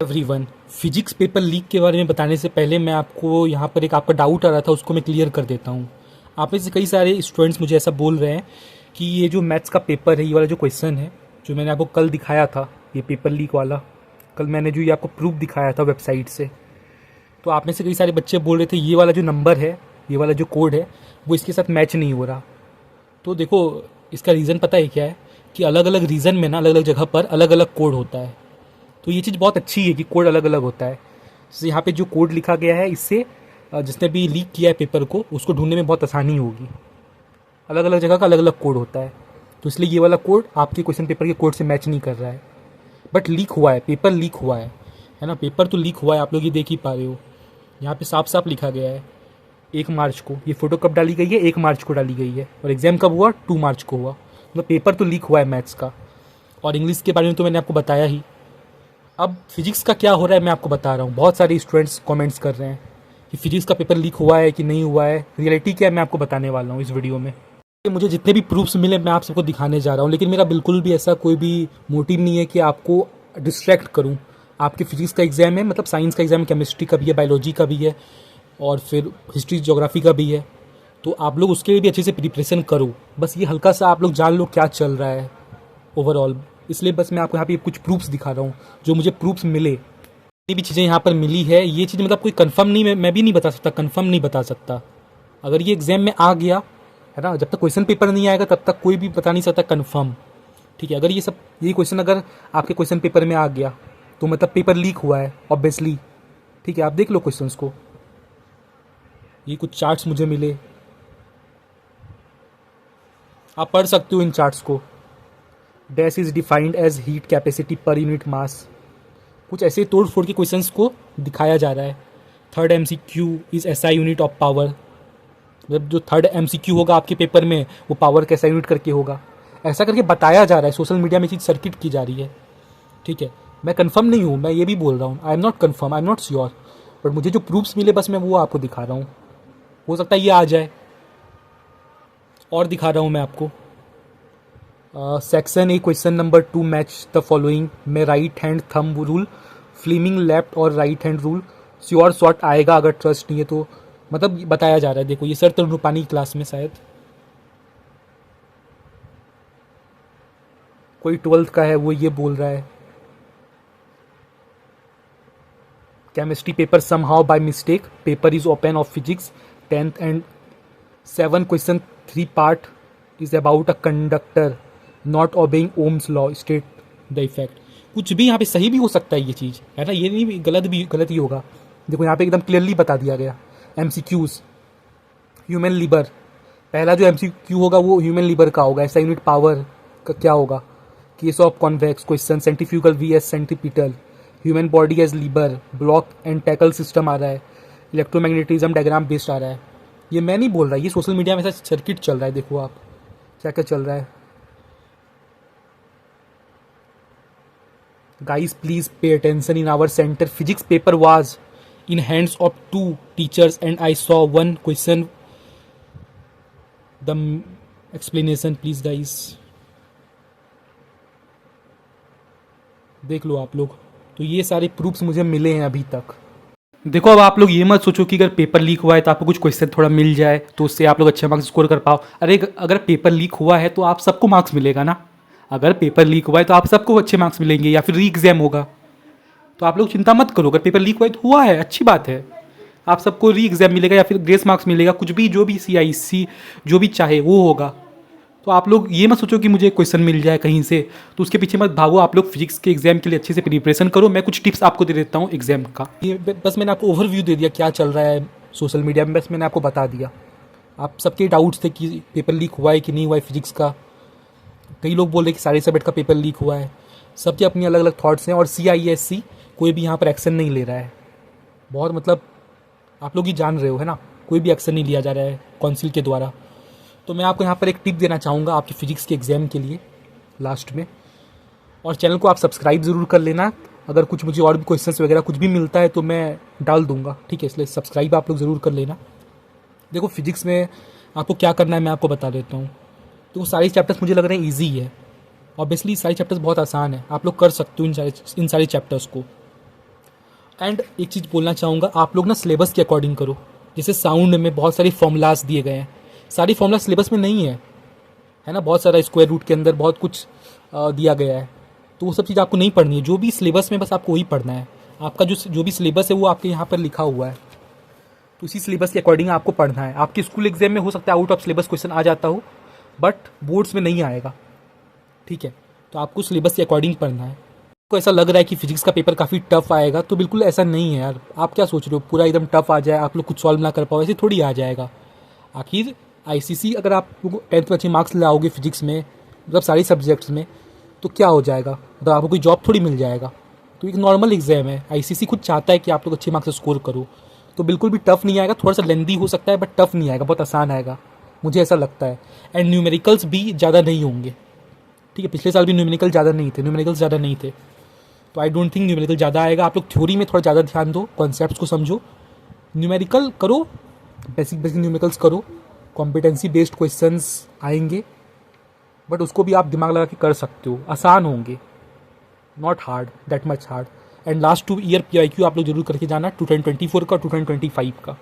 Everyone, physics paper leak के बारे में बताने से पहले मैं आपको यहाँ पर एक आपका डाउट आ रहा था उसको मैं क्लियर कर देता हूँ। आप में से कई सारे स्टूडेंट्स मुझे ऐसा बोल रहे हैं कि ये जो मैथ्स का पेपर है, ये वाला जो क्वेश्चन है जो मैंने आपको कल दिखाया था, ये पेपर लीक वाला, कल मैंने जो ये आपको प्रूफ दिखाया था वेबसाइट से, तो आप में से कई सारे बच्चे बोल रहे थे ये वाला जो नंबर है, ये वाला जो कोड है, वो इसके साथ मैच नहीं हो रहा। तो देखो, इसका रीज़न पता है क्या है कि अलग अलग रीज़न में ना अलग अलग जगह पर अलग अलग कोड होता है। तो ये चीज़ बहुत अच्छी है कि कोड अलग अलग होता है। जैसे यहाँ पे जो कोड लिखा गया है, इससे जिसने भी लीक किया है पेपर को, उसको ढूंढने में बहुत आसानी होगी। अलग अलग जगह का अलग अलग कोड होता है, तो इसलिए ये वाला कोड आपके क्वेश्चन पेपर के कोड से मैच नहीं कर रहा है। बट लीक हुआ है, पेपर लीक हुआ है ना, पेपर तो लीक हुआ है, आप लोग ये देख ही पा रहे हो। यहाँ पे साफ साफ लिखा गया है 1 मार्च को। ये फ़ोटो कब डाली गई है? 1 मार्च को डाली गई है। और एग्ज़ाम कब हुआ? 2 मार्च को हुआ। मतलब पेपर तो लीक हुआ है मैथ्स का। और इंग्लिश के बारे में तो मैंने आपको बताया ही। अब फिजिक्स का क्या हो रहा है मैं आपको बता रहा हूँ। बहुत सारे स्टूडेंट्स कमेंट्स कर रहे हैं कि फिजिक्स का पेपर लीक हुआ है कि नहीं हुआ है। रियलिटी क्या है मैं आपको बताने वाला हूँ इस वीडियो में। मुझे जितने भी प्रूफ्स मिले मैं आप सबको दिखाने जा रहा हूँ, लेकिन मेरा बिल्कुल भी ऐसा कोई भी मोटिव नहीं है कि आपको डिस्ट्रैक्ट करूँ। आपके फिजिक्स का एग्ज़ाम है, मतलब साइंस का एग्ज़ाम है, केमिस्ट्री का भी है, बायोलॉजी का भी है और फिर हिस्ट्री ज्योग्राफी का भी है। तो आप लोग उसके लिए भी अच्छे से प्रिपरेशन करो। बस ये हल्का सा आप लोग जान लो क्या चल रहा है ओवरऑल। इसलिए बस मैं आपको यहाँ पे कुछ प्रूफ्स दिखा रहा हूँ, जो मुझे प्रूफ्स मिले। ये भी चीज़ें यहाँ पर मिली है, ये चीज़ मतलब कोई कंफर्म नहीं, मैं भी नहीं बता सकता, कंफर्म नहीं बता सकता। अगर ये एग्ज़ाम में आ गया है ना, जब तक क्वेश्चन पेपर नहीं आएगा तब तक कोई भी बता नहीं सकता कंफर्म। ठीक है, अगर ये क्वेश्चन अगर आपके क्वेश्चन पेपर में आ गया तो मतलब पेपर लीक हुआ है ऑब्वियसली। ठीक है, आप देख लो क्वेश्चंस को। ये कुछ चार्ट्स मुझे मिले, आप पढ़ सकते हो इन चार्ट्स को। Dash is defined as heat capacity per unit mass. कुछ ऐसे तोड़ फोड़ के क्वेश्चंस को दिखाया जा रहा है। Third MCQ is SI unit of power. मतलब जो थर्ड MCQ होगा आपके पेपर में वो पावर का SI यूनिट करके होगा। ऐसा करके बताया जा रहा है, सोशल मीडिया में चीज़ सर्किट की जा रही है। ठीक है, मैं कंफर्म नहीं हूँ, मैं ये भी बोल रहा हूँ, I am not confirm, I am not sure. But मुझे जो प्रूफ्स मिले बस मैं वो आपको दिखा रहा हूँ। हो सकता है ये आ जाए। और दिखा रहा हूँ मैं आपको। Section A question number 2 match the following में right hand thumb rule, Fleming left और right hand rule. Sure short आएगा अगर ट्रस्ट नहीं है तो। मतलब बताया जा रहा है, देखो ये सर तरुण रूपानी की क्लास में शायद कोई 12th का है, वो ये बोल रहा है chemistry paper somehow by mistake paper is open of physics 10th and 7 question 3 part is about a conductor not obeying Ohm's law state the effect. कुछ भी यहाँ पे सही भी हो सकता है ये चीज़, है ना, ये नहीं गलत ही होगा। देखो यहाँ पे एकदम क्लियरली बता दिया गया। MCQs ह्यूमन लीवर, पहला जो MCQ होगा वो ह्यूमन लीवर का होगा। SI यूनिट पावर का क्या होगा? Case of convex question, centrifugal VS centripetal, human body as lever, block and tackle system आ रहा है, इलेक्ट्रोमैग्नेटिज्म डायग्राम बेस्ड आ रहा है। ये मैं नहीं बोल रहा, ये सोशल मीडिया में ऐसा सर्किट चल रहा है। देखो आप क्या क्या चल रहा है। Guys please pay attention, in our centre physics paper was in hands of 2 teachers and I saw one question the explanation please guys। देख लो आप लोग। तो ये सारे प्रूफ्स मुझे मिले हैं अभी तक। देखो, अब आप लोग ये मत सोचो कि अगर पेपर लीक हुआ है तो आपको कुछ क्वेश्चन थोड़ा मिल जाए तो उससे आप लोग अच्छे मार्क्स स्कोर कर पाओ। अरे अगर पेपर लीक हुआ है तो आप सबको मार्क्स मिलेगा ना। अगर पेपर लीक हुआ है तो आप सबको अच्छे मार्क्स मिलेंगे या फिर री एग्जाम होगा। तो आप लोग चिंता मत करो, अगर पेपर लीक हुआ है तो हुआ है, अच्छी बात है। आप सबको री एग्जाम मिलेगा या फिर ग्रेस मार्क्स मिलेगा, कुछ भी जो भी CIC जो भी चाहे वो होगा। तो आप लोग ये मत सोचो कि मुझे क्वेश्चन मिल जाए कहीं से, तो उसके पीछे मत भागो। आप लोग फिजिक्स के एग्जाम के लिए अच्छे से प्रिपरेशन करो। मैं कुछ टिप्स आपको दे देता हूँ एग्जाम का। ये बस मैंने आपको ओवरव्यू दे दिया क्या चल रहा है सोशल मीडिया में, बस मैंने आपको बता दिया। आप सबके डाउट्स थे कि पेपर लीक हुआ है कि नहीं हुआ है फिजिक्स का। कई लोग बोल रहे कि सारे सब्जेक्ट का पेपर लीक हुआ है। सबके अपनी अलग अलग थॉट्स हैं। और CISC कोई भी यहाँ पर एक्शन नहीं ले रहा है। बहुत मतलब आप लोग ही जान रहे हो, है ना, कोई भी एक्शन नहीं लिया जा रहा है काउंसिल के द्वारा। तो मैं आपको यहाँ पर एक टिप देना चाहूँगा आपके फिजिक्स के एग्ज़ाम के लिए लास्ट में। और चैनल को आप सब्सक्राइब ज़रूर कर लेना। अगर कुछ मुझे और भी क्वेश्चंस वगैरह कुछ भी मिलता है तो मैं डाल दूँगा, ठीक है, इसलिए सब्सक्राइब आप लोग ज़रूर कर लेना। देखो फिजिक्स में आपको क्या करना है मैं आपको बता देता हूँ। तो वो सारे चैप्टर्स मुझे लग रहे हैं ईजी है। ऑब्वियसली सारे चैप्टर्स बहुत आसान है, आप लोग कर सकते हो इन सारे चैप्टर्स को। एंड एक चीज़ बोलना चाहूँगा, आप लोग ना सिलेबस के अकॉर्डिंग करो। जैसे साउंड में बहुत सारी फॉर्मूलाज दिए गए हैं, सारी फॉर्मूला सिलेबस में नहीं है ना। बहुत सारा स्क्वायर रूट के अंदर बहुत कुछ दिया गया है, तो वो सब चीज़ आपको नहीं पढ़नी है। जो भी सिलेबस में बस आपको वही पढ़ना है। आपका जो भी सिलेबस है वो आपके यहाँ पर लिखा हुआ है, तो उसी सिलेबस के अकॉर्डिंग आपको पढ़ना है। आपके स्कूल एग्जाम में हो सकता है आउट ऑफ सिलेबस क्वेश्चन आ जाता हो, बट बोर्ड्स में नहीं आएगा, ठीक है। तो आपको सिलेबस के अकॉर्डिंग पढ़ना है। आपको ऐसा लग रहा है कि फिजिक्स का पेपर काफ़ी टफ आएगा, तो बिल्कुल ऐसा नहीं है यार। आप क्या सोच रहे हो पूरा एकदम टफ आ जाए, आप लोग कुछ सॉल्व ना कर पाओ, ऐसे थोड़ी आ जाएगा। आखिर आईसीसी अगर आप 10th में अच्छे मार्क्स लाओगे फिजिक्स में, मतलब सारी सब्जेक्ट्स में, तो क्या हो जाएगा, मतलब आपको कोई जॉब थोड़ी मिल जाएगा। तो एक नॉर्मल एग्जाम है, आईसीसी खुद चाहता है कि आप लोग अच्छे मार्क्स स्कोर करो। तो बिल्कुल भी टफ नहीं आएगा, थोड़ा सा लेंदी हो सकता है बट टफ नहीं आएगा, बहुत आसान आएगा, मुझे ऐसा लगता है। एंड न्यूमेरिकल्स भी ज़्यादा नहीं होंगे, ठीक है। पिछले साल भी न्यूमेरिकल ज़्यादा नहीं थे, तो आई डोंट थिंक न्यूमेरिकल ज़्यादा आएगा। आप लोग थ्योरी में थोड़ा ज़्यादा ध्यान दो, कॉन्सेप्ट्स को समझो, न्यूमेरिकल करो, बेसिक न्यूमेरिकल्स करो, कॉम्पिटेंसी बेस्ड क्वेश्चंस आएंगे, बट उसको भी आप दिमाग लगा के कर सकते हो, आसान होंगे, not hard, that much hard. And last 2 year PIQ आप लोग जरूर करके जाना, 2024 का, 2025 का।